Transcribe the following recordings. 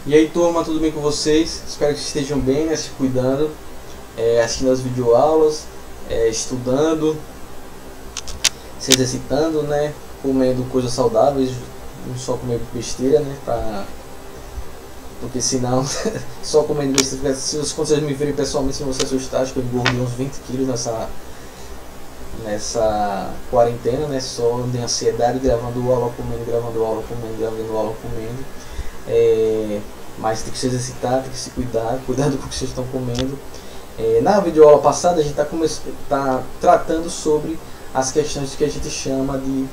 E aí, turma, tudo bem com vocês? Espero que estejam bem, né, se cuidando, assistindo as videoaulas, estudando, se exercitando, né, comendo coisas saudáveis, não só comer besteira, né, porque senão só comendo besteira, se vocês me verem pessoalmente, se você assustar, acho que eu engordei uns 20 quilos nessa quarentena, né, só de ansiedade, gravando aula, comendo, gravando aula, comendo, gravando aula, comendo. Mas tem que se exercitar, tem que se cuidar com o que vocês estão comendo. Na videoaula passada a gente está tratando sobre as questões que a gente chama de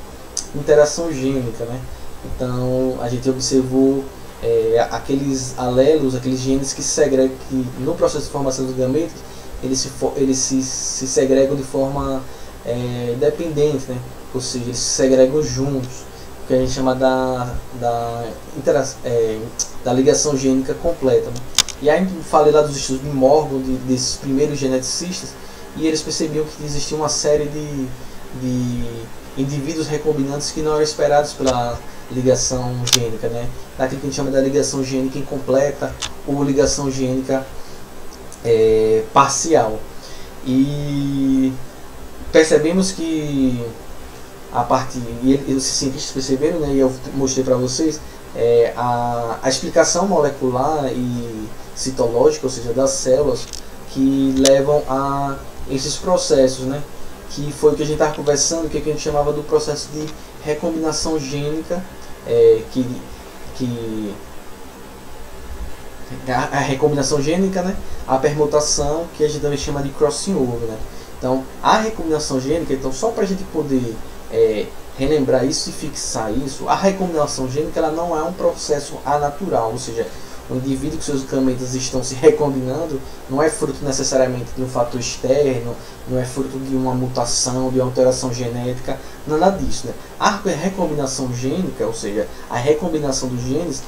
interação gênica, né? Então a gente observou aqueles alelos, aqueles genes que segregam, que no processo de formação dos gametos eles se segregam de forma dependente, né? Ou seja, eles se segregam juntos, que a gente chama da ligação gênica completa, né? E aí falei lá dos estudos de Morgan, desses primeiros geneticistas, e eles percebiam que existia uma série de indivíduos recombinantes que não eram esperados pela ligação gênica, né? Daquilo que a gente chama da ligação gênica incompleta ou ligação gênica parcial. E percebemos que esses cientistas perceberam, né, e eu mostrei para vocês, a explicação molecular e citológica, ou seja, das células, que levam a esses processos, né, que foi o que a gente estava conversando, que a gente chamava do processo de recombinação gênica, a recombinação gênica, né, a permutação, que a gente também chama de crossing over, né. Então, a recombinação gênica, então, só para a gente poder relembrar isso e fixar isso, a recombinação gênica ela não é um processo anatural, ou seja, o indivíduo que seus gametas estão se recombinando não é fruto necessariamente de um fator externo, não é fruto de uma mutação, de uma alteração genética, nada disso, né? A recombinação gênica, ou seja, a recombinação dos genes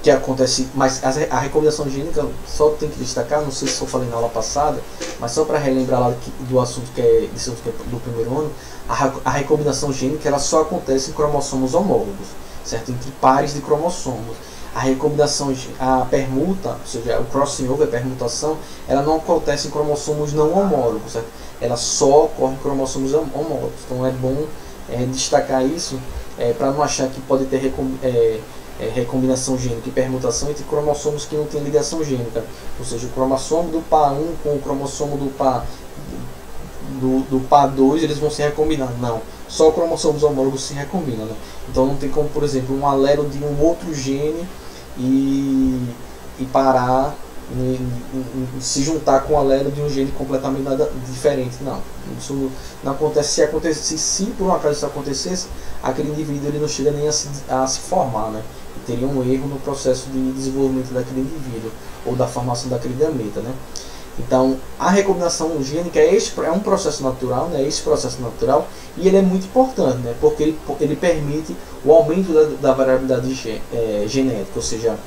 que acontece, mas a recombinação gênica, só tem que destacar, não sei se eu falei na aula passada, mas só para relembrar lá do assunto que é do primeiro ano, a recombinação gênica ela só acontece em cromossomos homólogos, certo? Entre pares de cromossomos. A recombinação, a permuta, ou seja, o crossing over, a permutação, ela não acontece em cromossomos não homólogos, certo? Ela só ocorre em cromossomos homólogos. Então é bom destacar isso para não achar que pode ter recombinação gênica e permutação entre cromossomos que não têm ligação gênica, ou seja, o cromossomo do PA1 com o cromossomo do PA2 eles vão se recombinar. Não, só cromossomos homólogos se recombinam, né? Então não tem como, por exemplo, um alelo de um outro gene e parar se juntar com o alelo de um gene completamente diferente. Não, isso não acontece. Se por um acaso isso acontecesse, aquele indivíduo ele não chega nem a se formar, né? E teria um erro no processo de desenvolvimento daquele indivíduo ou da formação daquele gameta, né? Então, a recombinação gênica é um processo natural, né? Esse processo natural, e ele é muito importante, né? Porque ele permite o aumento da variabilidade genética, ou seja,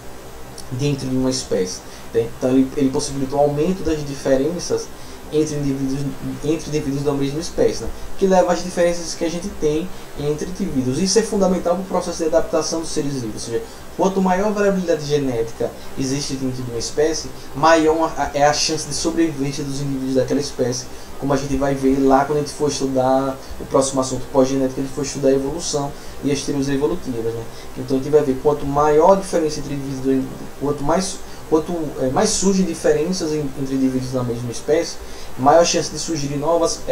dentro de uma espécie. Então, ele possibilita o aumento das diferenças entre indivíduos da mesma espécie, né? Que leva às diferenças que a gente tem entre indivíduos. Isso é fundamental para o processo de adaptação dos seres vivos, ou seja, quanto maior variabilidade genética existe dentro de uma espécie, maior é a chance de sobrevivência dos indivíduos daquela espécie, como a gente vai ver lá quando a gente for estudar o próximo assunto pós-genética, a gente for estudar a evolução e as teorias evolutivas, né? Então a gente vai ver quanto maior a diferença entre indivíduos, quanto mais surgem diferenças entre indivíduos da mesma espécie, maior a chance de surgirem novas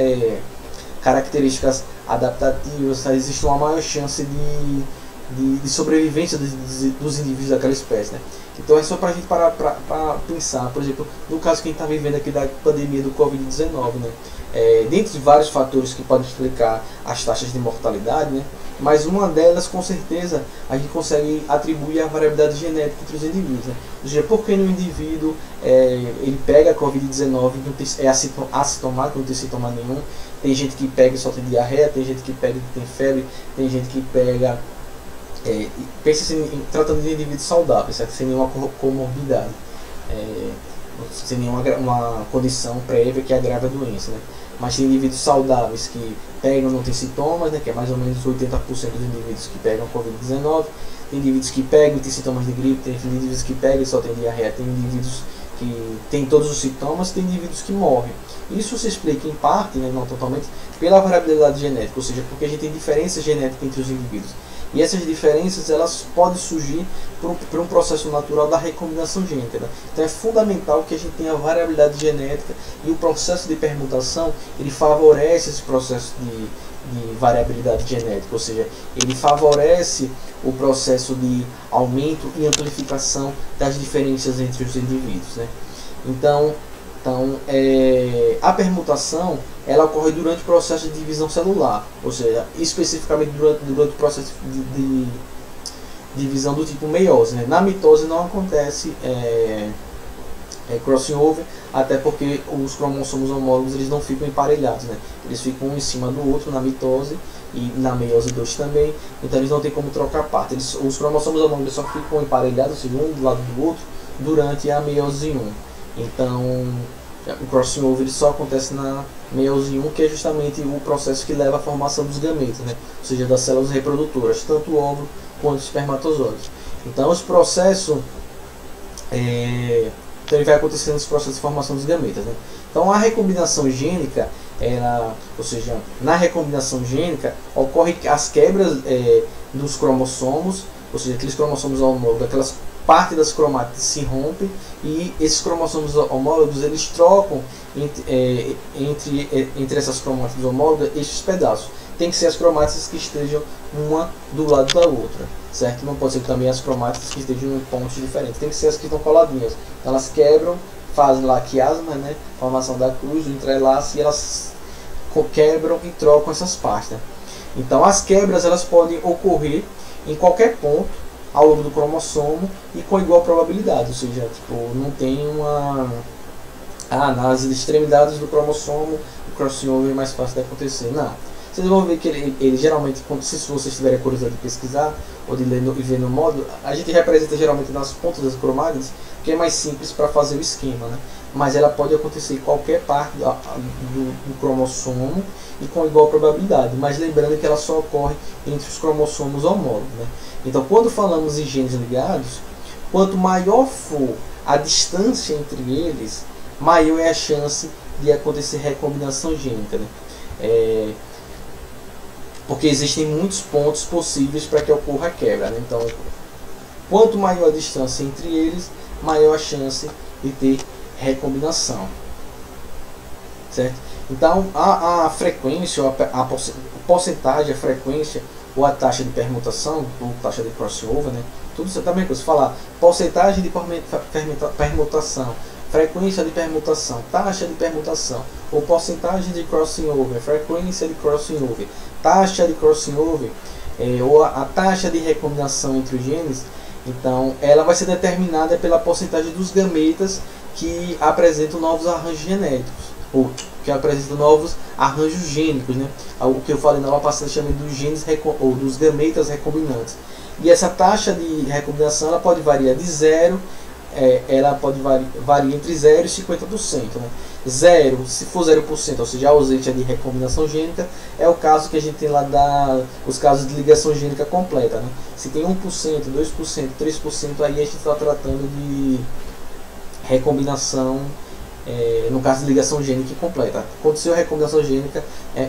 características adaptativas, existe uma maior chance de sobrevivência dos indivíduos daquela espécie, né? Então é só para a gente parar para pensar, por exemplo, no caso que a gente está vivendo aqui da pandemia do Covid-19, né? Dentre vários fatores que podem explicar as taxas de mortalidade, né? Mas uma delas, com certeza, a gente consegue atribuir a variabilidade genética entre os indivíduos, né? Ou seja, porque no indivíduo ele pega a Covid-19, é assintomático, não tem sintoma nenhum. Tem gente que pega e só tem diarreia, tem gente que pega e tem febre, tem gente que pega... pensa assim, tratando de indivíduos saudáveis, certo? Sem nenhuma comorbidade, sem nenhuma uma condição prévia que agrave a doença, né? mas tem indivíduos saudáveis que pegam, não tem sintomas, né, que é mais ou menos 80% dos indivíduos que pegam Covid-19. Tem indivíduos que pegam e tem sintomas de gripe, tem indivíduos que pegam e só tem diarreia, tem indivíduos que têm todos os sintomas, tem indivíduos que morrem. Isso se explica em parte, né, não totalmente, pela variabilidade genética, ou seja, porque a gente tem diferenças genéticas entre os indivíduos. E essas diferenças elas podem surgir por um processo natural da recombinação gênica, né? Então é fundamental que a gente tenha variabilidade genética, e o processo de permutação ele favorece esse processo de variabilidade genética, ou seja, ele favorece o processo de aumento e amplificação das diferenças entre os indivíduos, né? Então a permutação ela ocorre durante o processo de divisão celular, ou seja, especificamente durante o processo de divisão do tipo meiose, né? Na mitose não acontece crossing over, até porque os cromossomos homólogos eles não ficam emparelhados, né? Eles ficam um em cima do outro na mitose e na meiose 2 também, então eles não tem como trocar parte. Os cromossomos homólogos só ficam emparelhados, ou seja, um do lado do outro, durante a meiose 1. Então, o crossing over ele só acontece na meiose 1, que é justamente o processo que leva à formação dos gametas, né? Ou seja, das células reprodutoras, tanto o óvulo quanto os espermatozoides. Então, esse processo então ele vai acontecer nesse processo de formação dos gametas, né? Então, a recombinação gênica, ou seja, na recombinação gênica ocorre as quebras dos cromossomos, ou seja, aqueles cromossomos homólogos, aquelas parte das cromátides se rompe, e esses cromossomos homólogos eles trocam entre essas cromátides homólogas estes pedaços. Tem que ser as cromátides que estejam uma do lado da outra, certo? Não pode ser também as cromátides que estejam em pontos diferentes, tem que ser as que estão coladinhas. Então elas quebram, fazem lá a quiasma, né? Formação da cruz, o entrelaço, e elas quebram e trocam essas partes, né? Então as quebras elas podem ocorrer em qualquer ponto ao longo do cromossomo e com igual probabilidade, ou seja, tipo, não tem nas extremidades do cromossomo o crossing over é mais fácil de acontecer. Não. Vocês vão ver que ele geralmente, se vocês tiverem curiosidade de pesquisar ou de ler e ver no módulo, a gente representa geralmente nas pontas das cromátides, que é mais simples para fazer o esquema, né? Mas ela pode acontecer em qualquer parte do cromossomo e com igual probabilidade, mas lembrando que ela só ocorre entre os cromossomos homólogos, né? Então, quando falamos em genes ligados, quanto maior for a distância entre eles, maior é a chance de acontecer recombinação gênica, né? Porque existem muitos pontos possíveis para que ocorra a quebra, né? Então, quanto maior a distância entre eles, maior a chance de ter recombinação, certo? Então, a frequência, a porcentagem, a frequência ou a taxa de permutação, ou taxa de crossover, né? Tudo isso também, se falar porcentagem de permutação, frequência de permutação, taxa de permutação, ou porcentagem de crossing over, frequência de crossing over, taxa de crossing over, ou a taxa de recombinação entre os genes, então ela vai ser determinada pela porcentagem dos gametas que apresentam novos arranjos genéticos, ou que apresentam novos arranjos gênicos, né? O que eu falei na aula passada chamei dos genes ou dos gametas recombinantes. E essa taxa de recombinação ela pode variar de 0, ela pode variar entre 0 e 50%, né? 0, se for 0%, ou seja, a ausência de recombinação gênica, é o caso que a gente tem lá os casos de ligação gênica completa, né? Se tem 1%, 2%, 3%, aí a gente está tratando de recombinação, no caso de ligação gênica incompleta. Aconteceu a recombinação gênica,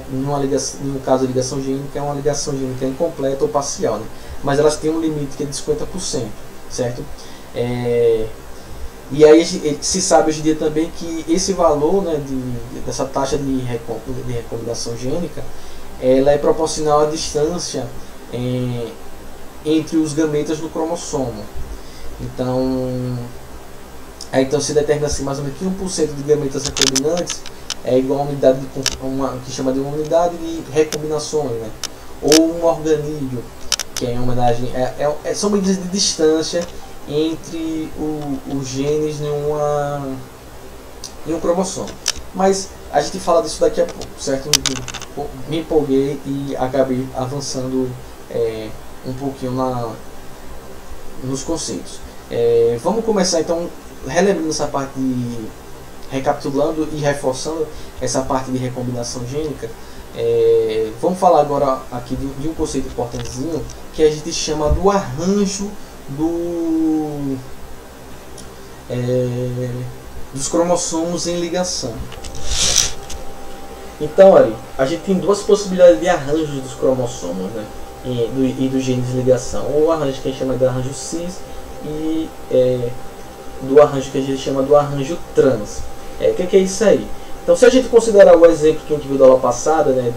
no caso de ligação gênica, é uma ligação gênica incompleta ou parcial, né? Mas elas têm um limite que é de 50%, certo? E aí se sabe hoje em dia também que esse valor, né, dessa taxa de recombinação gênica, ela é proporcional à distância entre os gametas do cromossomo. Então se determina assim mais ou menos que 1% de gametas recombinantes é igual a unidade que chama de uma unidade de recombinações, né? Ou um organídeo, que é em homenagem são medidas de distância entre os genes em um cromossomo. Mas a gente fala disso daqui a pouco, certo? Me empolguei e acabei avançando um pouquinho nos conceitos. Vamos começar então relembrando essa parte recapitulando e reforçando essa parte de recombinação gênica, vamos falar agora aqui de um conceito importantezinho que a gente chama do arranjo dos cromossomos em ligação. Então, olha, a gente tem duas possibilidades de arranjos dos cromossomos, né, e dos genes de ligação. O arranjo que a gente chama de arranjo cis e do arranjo que a gente chama do arranjo trans. O que é isso aí? Então, se a gente considerar o exemplo que a gente viu da aula passada, né,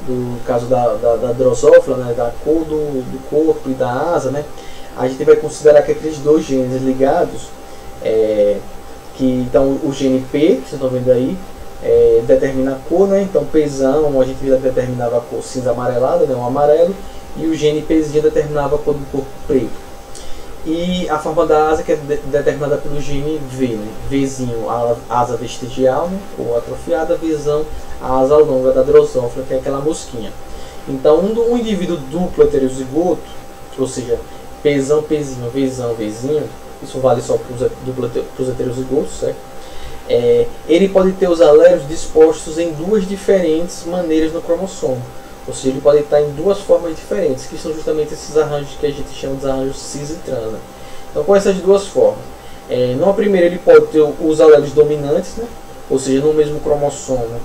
do caso da drosófila, né, da cor do corpo e da asa, né, a gente vai considerar que aqueles dois genes ligados, então o gene P, que vocês estão vendo aí, determina a cor, né? Então Pzão a gente determinava a cor cinza amarelada, né? O amarelo, e o gene Pzinho determinava a cor do corpo preto. E a forma da asa que é determinada pelo gene V, né? Vzinho, a asa vestigial, né? Ou atrofiada, Vzão, a asa longa da drosófila, que é aquela mosquinha. Então um indivíduo duplo heterozigoto, ou seja, Pzão, Pzinho, Vzão, Vzinho, isso vale só para os heterozigotos, certo? Ele pode ter os alélos dispostos em duas diferentes maneiras no cromossomo. Ou seja, ele pode estar em duas formas diferentes, que são justamente esses arranjos que a gente chama de arranjos cis e trans. Né? Então, com essas duas formas. Numa primeira, ele pode ter os alelos dominantes, né? Ou seja, no mesmo cromossomo,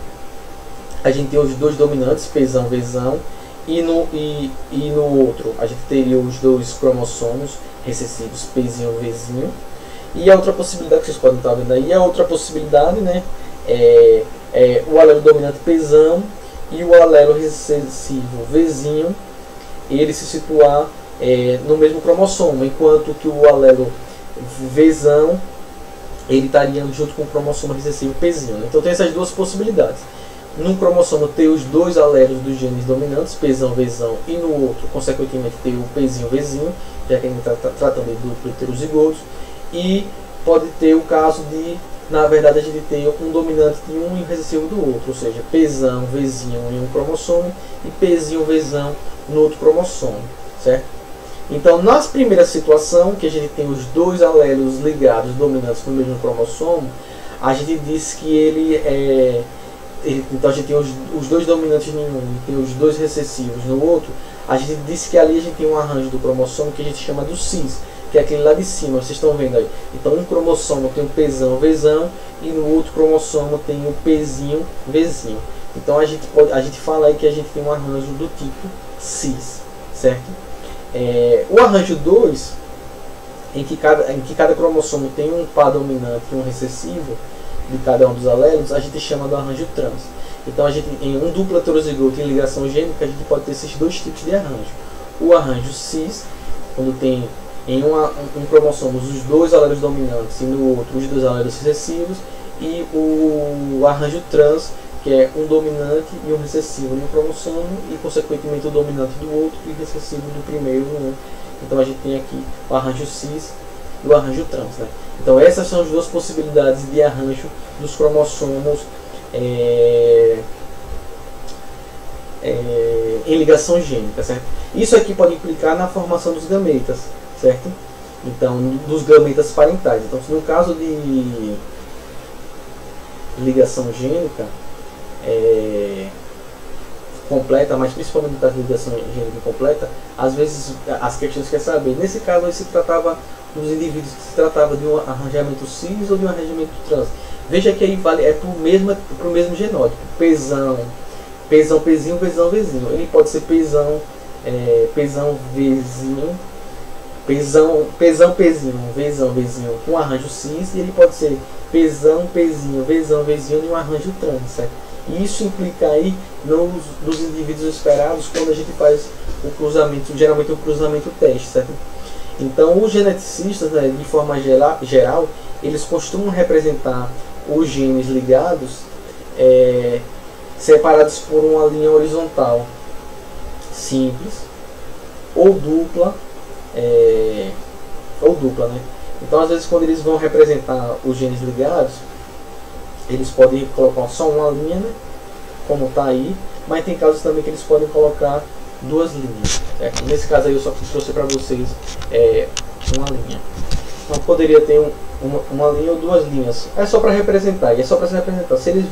a gente tem os dois dominantes, Pzão, Vzão, e no outro, a gente teria os dois cromossomos recessivos, Pzinho, Vzinho. E a outra possibilidade que vocês podem estar vendo aí, a outra possibilidade, né, o alelo dominante Pzão e o alelo recessivo Vzinho, ele se situar no mesmo cromossomo, enquanto que o alelo Vzão, ele estaria junto com o cromossomo recessivo Pzinho. Então tem essas duas possibilidades. Num cromossomo ter os dois alelos dos genes dominantes, Pzão, Vzão, e no outro, consequentemente, ter o Pzinho, Vzinho, já que a gente está tratando de duplo heterozigotos. E pode ter o caso de, na verdade, a gente ter um dominante de um e um recessivo do outro, ou seja, Pzão, Vzinho em um cromossomo e Pzinho, Vzão no outro cromossomo, certo? Então, na primeira situação, que a gente tem os dois alelos ligados, dominantes no mesmo cromossomo, a gente diz que então a gente tem os dois dominantes em um e tem os dois recessivos no outro, a gente diz que ali a gente tem um arranjo do cromossomo que a gente chama do cis, que é aquele lá de cima, vocês estão vendo aí. Então um cromossomo tem o Pzão, Vzão, e no outro cromossomo tem o Pzinho, Vzinho. Então a gente fala aí que a gente tem um arranjo do tipo cis, certo? O arranjo 2, em que cada cromossomo tem um par dominante e um recessivo de cada um dos alelos, a gente chama do arranjo trans. Então em um duplo heterozigoto em ligação gênica, a gente pode ter esses dois tipos de arranjo. O arranjo cis, quando tem em um cromossomo os dois alelos dominantes e no outro os dois alelos recessivos, e o arranjo trans, que é um dominante e um recessivo no cromossomo e consequentemente o dominante do outro e o recessivo do primeiro no outro. Então a gente tem aqui o arranjo cis e o arranjo trans, né? Então essas são as duas possibilidades de arranjo dos cromossomos em ligação gênica, certo? Isso aqui pode implicar na formação dos gametas, certo? Então, dos gametas parentais. Então, se no caso de ligação gênica completa, mas principalmente no caso de ligação gênica completa, às vezes as questões querem saber. Nesse caso, aí se tratava dos indivíduos que se tratava de um arranjamento cis ou de um arranjamento trans. Veja que aí vale para o mesmo genótipo. Pzão, Pzinho, Vzão, Vzinho. Ele pode ser Pzão, Vzinho, Pzão, Pzinho, Vzão, Vzinho com arranjo cis, e ele pode ser Pzão, Pzinho, Vzão, Vzinho em um arranjo trans, certo? E isso implica aí nos indivíduos esperados quando a gente faz o cruzamento, geralmente o cruzamento teste, certo? Então os geneticistas, né, de forma geral, eles costumam representar os genes ligados separados por uma linha horizontal simples ou dupla, né? Então às vezes quando eles vão representar os genes ligados, eles podem colocar só uma linha, né, como está aí, mas tem casos também que eles podem colocar duas linhas, certo? Nesse caso aí eu só trouxe para vocês uma linha. representação poderia ter uma linha ou duas linhas. É só para representar, e é só para se representar. Se eles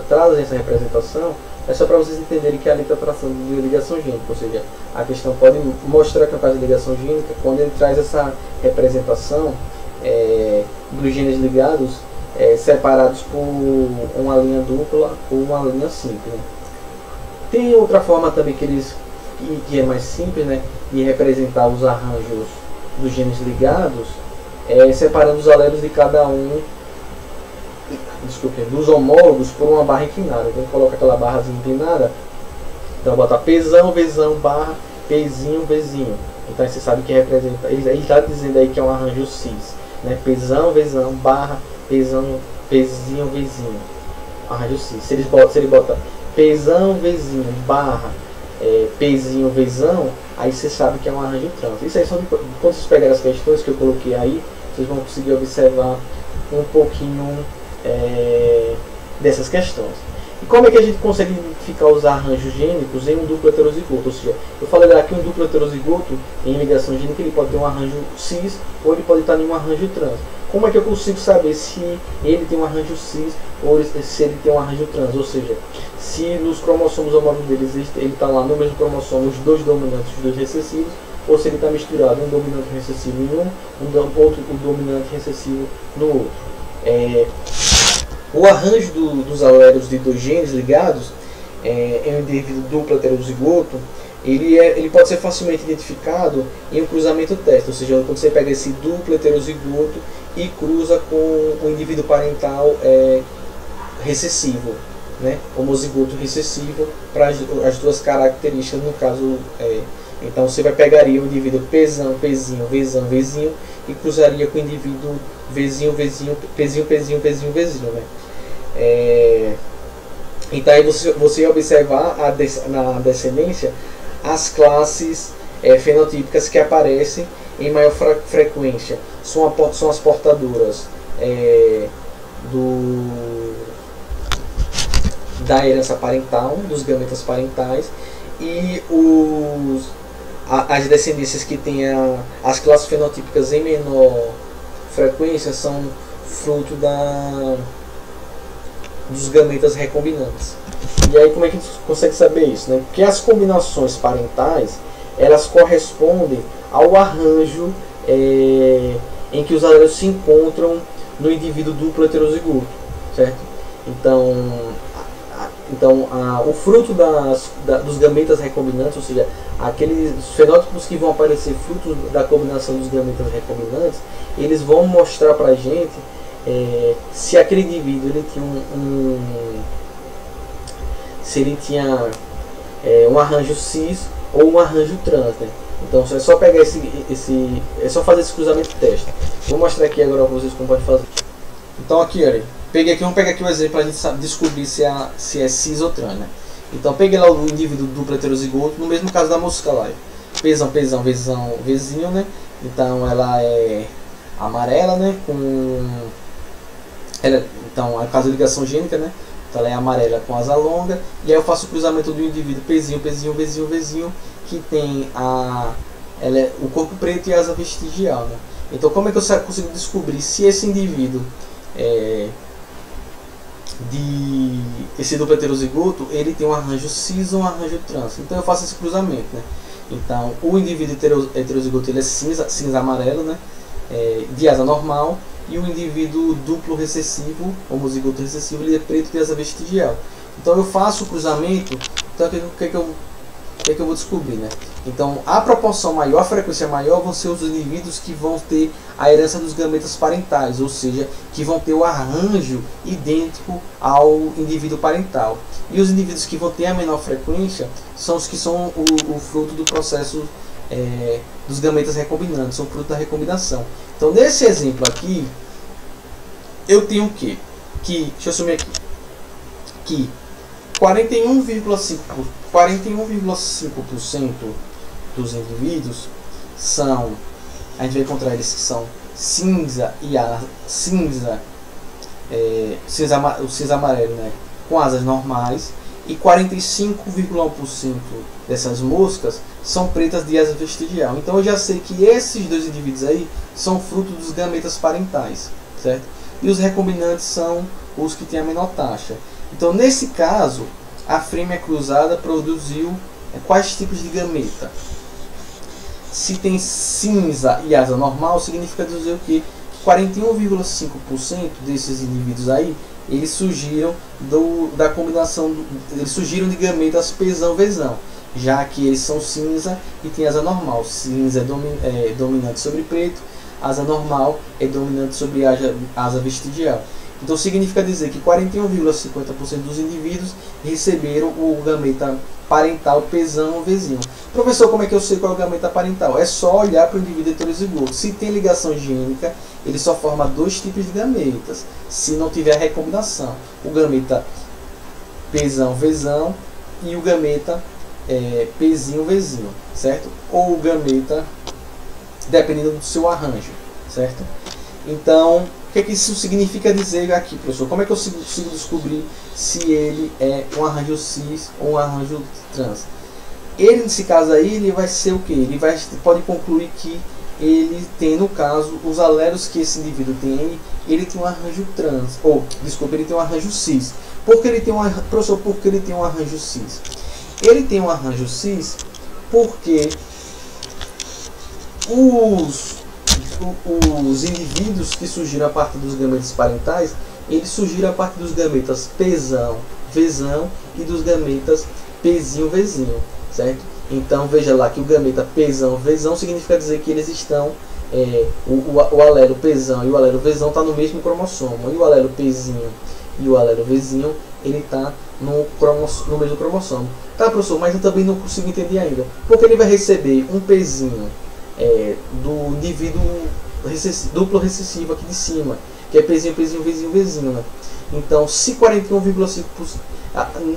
trazem essa representação, é só para vocês entenderem que ali está traçando de ligação gênica, ou seja, a questão pode mostrar que é um caso de ligação gênica quando ele traz essa representação dos genes ligados separados por uma linha dupla ou uma linha simples. Né? Tem outra forma também que é mais simples, né, de representar os arranjos dos genes ligados, separando os alelos de cada um, dos homólogos por uma barra inclinada. Então coloca aquela barrazinha inclinada, então bota Pzão, Vzão, barra, Pzinho, Vzinho. Então você sabe que representa, ele está dizendo aí que é um arranjo cis, né? Pzão, Vzão, barra, Pzão, Pzinho, Vzinho, arranjo cis. Se ele bota Pzão, Vzinho, barra, Pzinho, Vzão, aí você sabe que é um arranjo trans. Isso aí são quando vocês pegarem as questões que eu coloquei aí, vocês vão conseguir observar um pouquinho dessas questões. E como é que a gente consegue identificar os arranjos gênicos em um duplo heterozigoto? Ou seja, eu falei lá que um duplo heterozigoto em ligação gênica ele pode ter um arranjo cis ou ele pode estar em um arranjo trans. Como é que eu consigo saber se ele tem um arranjo cis ou se ele tem um arranjo trans? Ou seja, se nos cromossomos homólogos deles ele está lá no mesmo cromossomo os dois dominantes e os dois recessivos, ou se ele está misturado, um dominante recessivo em outro dominante recessivo no outro. O arranjo dos alélos de dois genes ligados em um indivíduo duplo heterozigoto, ele pode ser facilmente identificado em um cruzamento teste, ou seja, quando você pega esse duplo heterozigoto e cruza com o indivíduo parental recessivo, né? Homozigoto recessivo, para as duas características, no caso, então você pegaria o indivíduo Pzão, Pzinho, Vzão, Vzinho e cruzaria com o indivíduo Vzinho, Vzinho, Pzinho, Pzinho, Pzinho, Vzinho, né? Então aí você observar na descendência as classes fenotípicas que aparecem em maior frequência. São as portadoras da herança parental, dos gametas parentais, e as descendências que têm as classes fenotípicas em menor frequência são fruto dos gametas recombinantes. E aí como é que a gente consegue saber isso? Né? Porque as combinações parentais elas correspondem ao arranjo em que os alelos se encontram no indivíduo duplo heterozigoto, certo? Então o fruto dos gametas recombinantes, ou seja, aqueles fenótipos que vão aparecer fruto da combinação dos gametas recombinantes, eles vão mostrar para a gente se aquele indivíduo ele tinha se ele tinha um arranjo cis ou um arranjo trans, né? Então é só pegar é só fazer esse cruzamento de teste. Vou mostrar aqui agora para vocês como pode fazer. Então aqui, olha, vamos pegar aqui o exemplo para a gente descobrir se é cis ou trans, né? Então peguei lá o indivíduo duplo heterozigoto, no mesmo caso da mosca lá, Pzão, Pzão, Vzão, Vzinho, né? Então ela é amarela, né? Então, é caso de ligação gênica, né? Então ela é amarela com asa longa. E aí eu faço o cruzamento do indivíduo Pzinho, Pzinho, Vzinho, Vzinho, que tem o corpo preto e a asa vestigial, né? Então como é que eu consigo descobrir se esse indivíduo esse duplo heterozigoto ele tem um arranjo cis ou um arranjo trans? Então eu faço esse cruzamento, né? Então o indivíduo heterozigoto ele é cinza amarelo, né? De asa normal. E o indivíduo duplo recessivo, homozigoto recessivo, ele é preto de asa vestigial. Então eu faço o cruzamento. Então o que é que eu vou descobrir, né? Então a proporção maior, a frequência maior vão ser os indivíduos que vão ter a herança dos gametas parentais, ou seja, que vão ter o arranjo idêntico ao indivíduo parental. E os indivíduos que vão ter a menor frequência são os que são o fruto do processo dos gametas recombinantes, são fruto da recombinação. Então nesse exemplo aqui eu tenho o quê? Deixa eu assumir aqui que 41,5% dos indivíduos são, a gente vai encontrar eles que são cinza e o cinza amarelo, né, com asas normais, e 45,1% dessas moscas são pretas de asa vestigial. Então eu já sei que esses dois indivíduos aí são fruto dos gametas parentais, certo? E os recombinantes são os que têm a menor taxa. Então nesse caso, a fêmea cruzada produziu quais tipos de gameta? Se tem cinza e asa normal, significa dizer o quê? 41,5% desses indivíduos aí, eles surgiram da combinação, eles surgiram de gametas pesão-vezão, já que eles são cinza e tem asa normal. Cinza é dominante sobre preto, asa normal é dominante sobre asa vestigial. Então significa dizer que 41,50% dos indivíduos receberam o gameta parental pesão-vezinho. Professor, como é que eu sei qual é o gameta parental? É só olhar para o indivíduo heterozigoto. Se tem ligação gênica, ele só forma dois tipos de gametas, se não tiver recombinação. O gameta pesão-vezão e o gameta pezinho-vezinho, certo? Ou o gameta, dependendo do seu arranjo, certo? Então, o que isso significa dizer aqui, professor? Como é que eu consigo descobrir se ele é um arranjo cis ou um arranjo trans? Ele, nesse caso aí, ele vai ser o quê? Ele pode concluir que ele tem, no caso, os alelos que esse indivíduo tem, ele tem um arranjo trans, ou, desculpa, ele tem um arranjo cis. Por que ele tem professor, por que ele tem um arranjo cis? Ele tem um arranjo cis porque os indivíduos que surgiram a partir dos gametas parentais, eles surgiram a partir dos gametas pesão, vezão e dos gametas pezinho, vezinho, certo? Então veja lá que o gameta pesão, vezão significa dizer que eles estão, o alelo pesão e o alelo vezão está no mesmo cromossomo, e o alelo pezinho e o alelo vezinho, ele está no mesmo cromossomo. Tá, professor, mas eu também não consigo entender ainda, porque ele vai receber um pezinho do indivíduo duplo recessivo aqui de cima, que é pezinho, pezinho, vezinho, vezinho, né? Então, se 41,5%,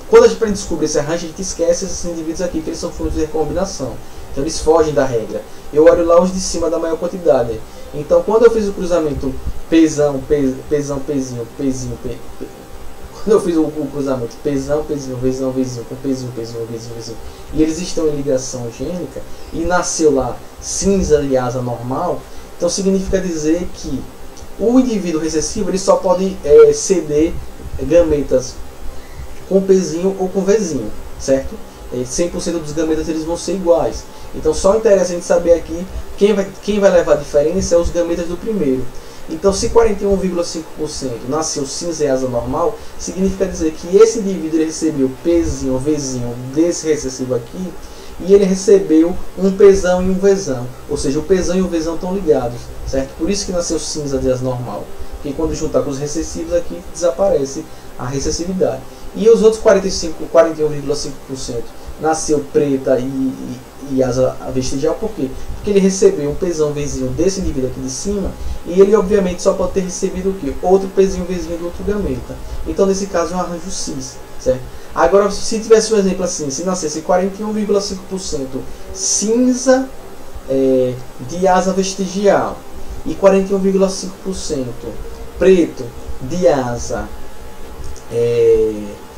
quando a gente descobre esse arranjo, a gente esquece esses indivíduos aqui, que eles são frutos de recombinação. Então, eles fogem da regra. Eu olho lá os de cima da maior quantidade. Então, quando eu fiz o cruzamento pesão, pezinho, quando eu fiz o cruzamento pesão, pezinho, vezão, vezinho, com pezinho, pezinho, vezinho, vezinho, e eles estão em ligação gênica, e nasceu lá cinza e asa normal, então significa dizer que o indivíduo recessivo ele só pode ceder gametas com pezinho ou com vezinho, certo? 100% dos gametas eles vão ser iguais. Então só interessa a gente saber aqui quem vai levar a diferença é os gametas do primeiro. Então se 41,5% nasceu cinza e asa normal, significa dizer que esse indivíduo ele recebeu pezinho ou vezinho desse recessivo aqui, e ele recebeu um pesão e um vezão, ou seja, o pesão e o vezão estão ligados, certo? Por isso que nasceu cinza de asa normal, porque quando juntar com os recessivos aqui desaparece a recessividade. E os outros 41,5% nasceu preta e asa vestigial, por quê? Porque ele recebeu um pesão vezinho desse indivíduo aqui de cima, e ele obviamente só pode ter recebido o quê? Outro pezinho vezinho do outro gameta. Então nesse caso é um arranjo cis, certo? Agora, se tivesse um exemplo assim, se nascesse 41,5% cinza de asa vestigial e 41,5% preto de asa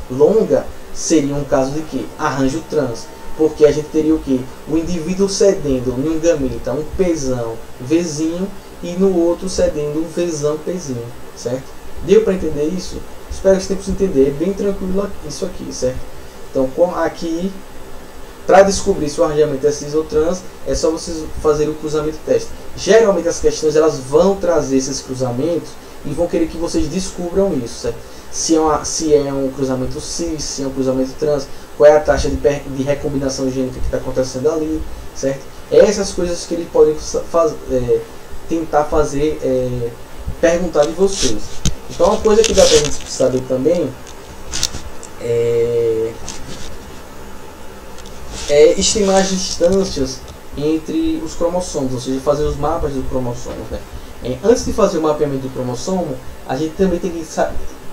longa, seria um caso de que? Arranjo trans. Porque a gente teria o que? O indivíduo cedendo em um gameta um pesão vezinho e no outro cedendo um vezão pezinho, certo? Deu para entender isso? Espero que você tenha conseguido entender. É bem tranquilo isso aqui, certo? Então, aqui, para descobrir se o arranjamento é cis ou trans, é só vocês fazerem o cruzamento teste. Geralmente as questões elas vão trazer esses cruzamentos e vão querer que vocês descubram isso, certo? Se é um cruzamento cis, se é um cruzamento trans, qual é a taxa de recombinação gênica que está acontecendo ali, certo? Essas coisas que eles podem tentar fazer, perguntar de vocês. Então, uma coisa que dá para a gente saber também é estimar as distâncias entre os cromossomos, ou seja, fazer os mapas dos cromossomos, né? Antes de fazer o mapeamento do cromossomo, a gente também tem que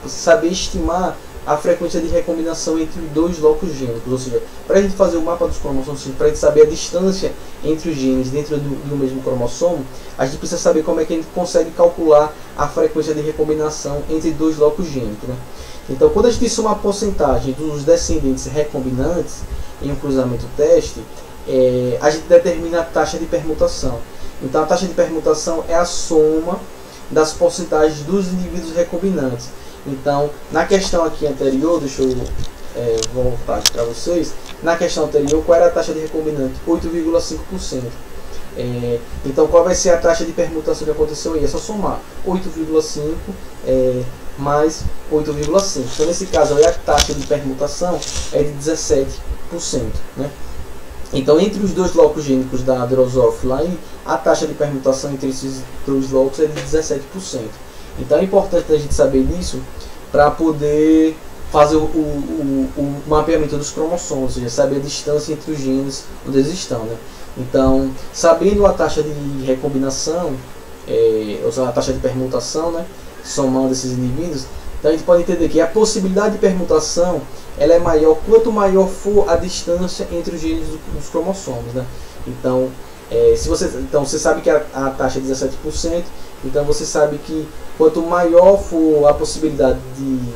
saber estimar a frequência de recombinação entre dois locos gênicos, ou seja, para a gente fazer o mapa dos cromossomos, para a gente saber a distância entre os genes dentro do mesmo cromossomo, a gente precisa saber como é que a gente consegue calcular a frequência de recombinação entre dois locos gênicos, né? Então, quando a gente soma a porcentagem dos descendentes recombinantes em um cruzamento teste, a gente determina a taxa de permutação. Então, a taxa de permutação é a soma das porcentagens dos indivíduos recombinantes. Então, na questão aqui anterior, deixa eu voltar aqui para vocês. Na questão anterior, qual era a taxa de recombinante? 8,5%. Então, qual vai ser a taxa de permutação que aconteceu aí? É só somar 8,5 mais 8,5. Então, nesse caso, aí, a taxa de permutação é de 17%. Né? Então, entre os dois locos gênicos da Drosophila, a taxa de permutação entre esses dois locos é de 17%. Então, é importante a gente saber disso para poder fazer o mapeamento dos cromossomos, ou seja, saber a distância entre os genes onde eles estão. Né? Então, sabendo a taxa de recombinação, ou seja, a taxa de permutação, né, somando esses indivíduos, então a gente pode entender que a possibilidade de permutação ela é maior quanto maior for a distância entre os genes dos cromossomos. Né? Então, você sabe que a taxa é 17%, então você sabe que quanto maior for a possibilidade de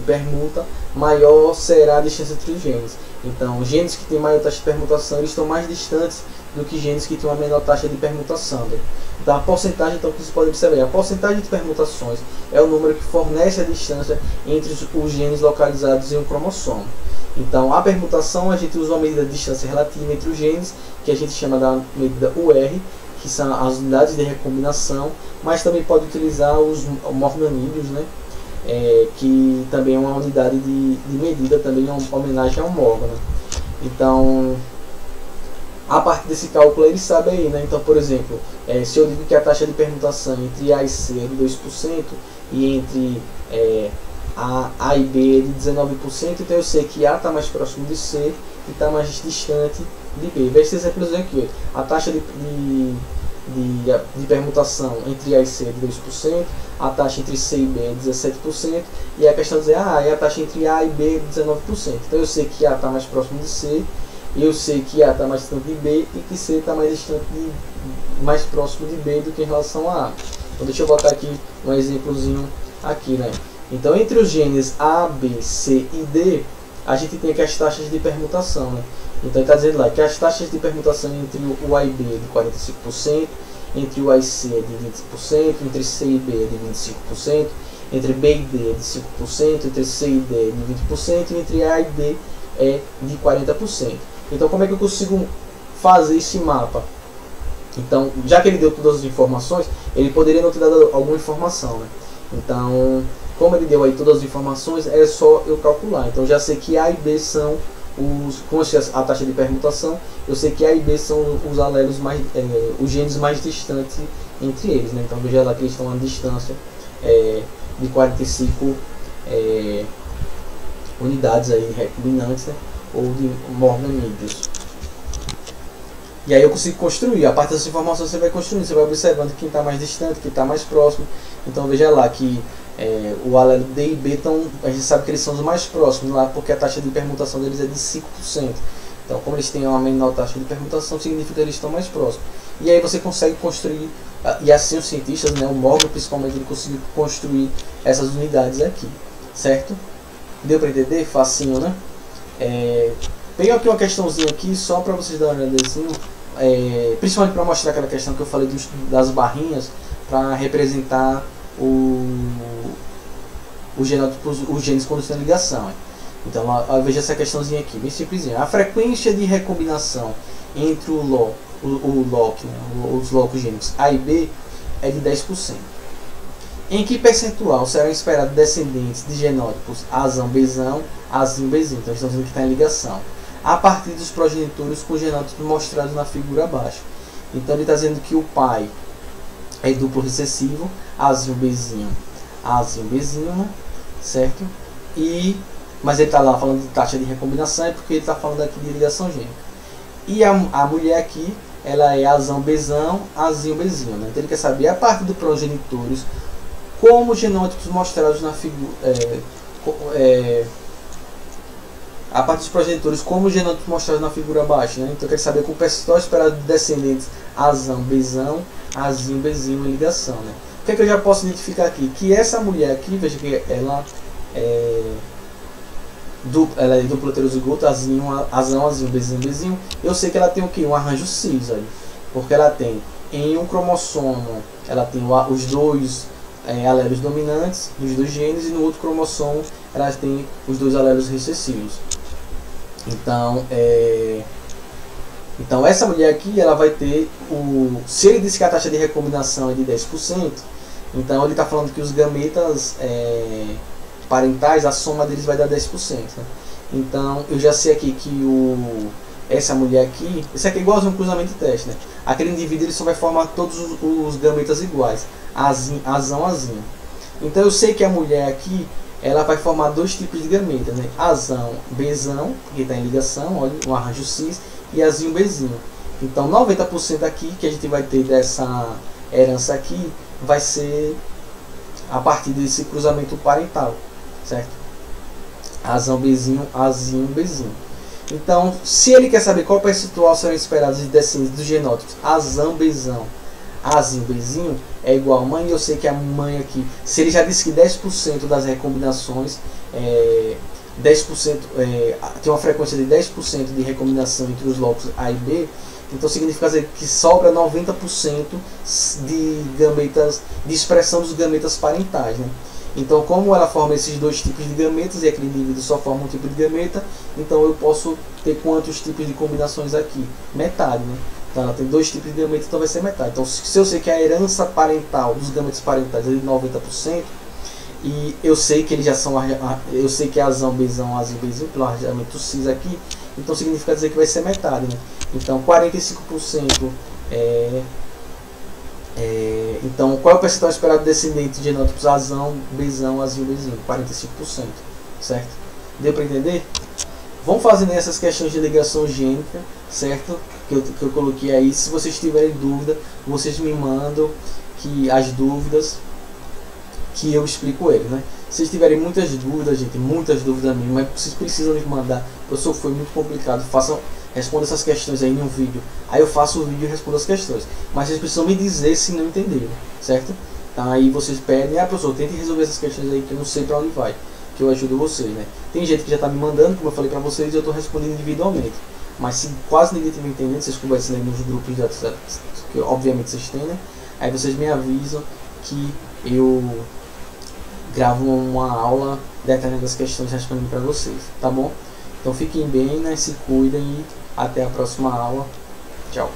permuta, maior será a distância entre os genes. Então, genes que têm maior taxa de permutação eles estão mais distantes do que genes que têm uma menor taxa de permutação. Né? Então, a porcentagem, então, que vocês podem observar, a porcentagem de permutações é o número que fornece a distância entre os genes localizados em um cromossomo. Então, a permutação, a gente usa uma medida de distância relativa entre os genes, que a gente chama da medida UR, que são as unidades de recombinação, mas também pode utilizar os morganídeos, né? Que também é uma unidade de medida, também é uma homenagem ao Morgan. Né? Então, a partir desse cálculo ele sabe aí, né? Então, por exemplo, se eu digo que a taxa de permutação entre A e C é de 2% e entre A e B é de 19%, então eu sei que A está mais próximo de C e está mais distante de B. Veja esse exemplo aqui. A taxa de permutação entre A e C é de 2%, a taxa entre C e B é 17%, e a questão de dizer, a taxa entre A e B é de 19%. Então eu sei que A está mais próximo de C, eu sei que A está mais distante de B e que C está mais próximo de B do que em relação a A. Então deixa eu botar aqui um exemplozinho aqui, né? Então entre os genes A, B, C e D, a gente tem aqui as taxas de permutação, né? Então ele está dizendo lá que as taxas de permutação entre o A e B é de 45%, entre o A e C é de 20%, entre C e B é de 25%, entre B e D é de 5%, entre C e D é de 20%, e entre A e D é de 40%. Então como é que eu consigo fazer esse mapa? Então, já que ele deu todas as informações, ele poderia não ter dado alguma informação, né? Então, como ele deu aí todas as informações, é só eu calcular. Então já sei que A e B são com a taxa de permutação, eu sei que A e B são os alelos os genes mais distantes entre eles, né? Então veja lá que eles estão a uma distância de 45 unidades aí recombinantes, né? Ou de morganídeos. E aí eu consigo construir, a partir dessas informações você vai construindo, você vai observando quem está mais distante, quem está mais próximo. Então veja lá que o alelo D e B a gente sabe que eles são os mais próximos lá, porque a taxa de permutação deles é de 5%. Então como eles têm uma menor taxa de permutação, significa que eles estão mais próximos. E aí você consegue construir, e assim os cientistas, né, o Morgan principalmente, ele conseguiu construir essas unidades aqui, certo? Deu para entender? Facinho, né? Peguei aqui uma questãozinha aqui, só para vocês darem uma olhadazinha, principalmente para mostrar aquela questão que eu falei das barrinhas, para representar os genótipos, os genes quando estão em ligação. Então veja essa questãozinha aqui, bem simplesinha. A frequência de recombinação entre os locos gênicos A e B é de 10%. Em que percentual serão esperados descendentes de genótipos Azão, Bzão, Azinho, Bzinho? Então estamos dizendo que está em ligação, a partir dos progenitores com genótipos mostrados na figura abaixo. Então ele está dizendo que o pai é duplo recessivo, Azinho, Bzinho, Azinho, Bzinho, né? Certo? Mas ele está lá falando de taxa de recombinação, é porque ele está falando aqui de ligação gênica. E a mulher aqui, ela é Azão, Bzão, Azinho, Bzinho, né? Então ele quer saber, a partir dos progenitores, como os genótipos mostrados na figura, a partir dos progenitores, como os genótipos mostrados na figura abaixo, né? Então quer saber com o percentual esperado de descendentes Azão, Bzão, Azinho, Bzinho em ligação, né? O que é que eu já posso identificar aqui? Que essa mulher aqui, veja que ela é duplo heterozigoto, azão, azinho, bezinho, bezinho. Eu sei que ela tem o que? Um arranjo cis aí. Porque ela tem, em um cromossomo, ela tem os dois alelos dominantes dos dois genes, e no outro cromossomo ela tem os dois alelos recessivos. Então essa mulher aqui, ela vai ter se ele disse que a taxa de recombinação é de 10%, então ele está falando que os gametas parentais, a soma deles vai dar 10%. Né? Então eu já sei aqui que essa mulher aqui, isso aqui é igualzinho um cruzamento de teste, né? Aquele indivíduo ele só vai formar todos os gametas iguais, azão, azinho. Então eu sei que a mulher aqui, ela vai formar dois tipos de gametas, né? Azão, bezão, que está em ligação, olha, um arranjo cis, e azinho, bezinho. Então 90% aqui que a gente vai ter dessa herança aqui vai ser a partir desse cruzamento parental, certo? Azão, bezinho, azinho, bezinho. Então, se ele quer saber qual percentual serão esperados de descendentes dos genótipos azão, bezão, azinho, bezinho, é igual a mãe, eu sei que a mãe aqui, se ele já disse que 10% das recombinações, 10%, tem uma frequência de 10% de recombinação entre os locos A e B, então significa dizer que sobra 90% de gametas, de expressão dos gametas parentais, né? Então, como ela forma esses dois tipos de gametas e aquele indivíduo só forma um tipo de gameta, então eu posso ter quantos tipos de combinações aqui? Metade, né? Então ela tem dois tipos de gametas, então vai ser metade. Então, se eu sei que a herança parental dos gametas parentais é de 90%, e eu sei que eles já são, eu sei que é azão, bezão, azinho, bezinho, pelo arranjamento cis aqui, então significa dizer que vai ser metade, né? Então 45% então qual é o percentual esperado de descendente de genótipos azão, bezão, azinho, bezinho? 45%, certo? Deu para entender? Vamos fazendo essas questões de ligação gênica, certo? Que eu coloquei aí. Se vocês tiverem dúvida, vocês me mandam as dúvidas que eu explico ele, né? Se vocês tiverem muitas dúvidas, gente, muitas dúvidas mesmo, mas vocês precisam me mandar. Professor, foi muito complicado, responda essas questões aí em um vídeo. Aí eu faço o vídeo e respondo as questões. Mas vocês precisam me dizer se não entenderam, certo? Então aí vocês pedem, professor, tente resolver essas questões aí que eu não sei para onde vai, que eu ajudo vocês, né? Tem gente que já está me mandando, como eu falei para vocês, e eu estou respondendo individualmente. Mas se quase ninguém estiver entendendo, vocês conversam aí nos grupos de WhatsApp, que obviamente vocês têm, né? Aí vocês me avisam que eu gravo uma aula detalhando as questões respondendo para vocês, tá bom? Então fiquem bem, né? Se cuidem e até a próxima aula. Tchau.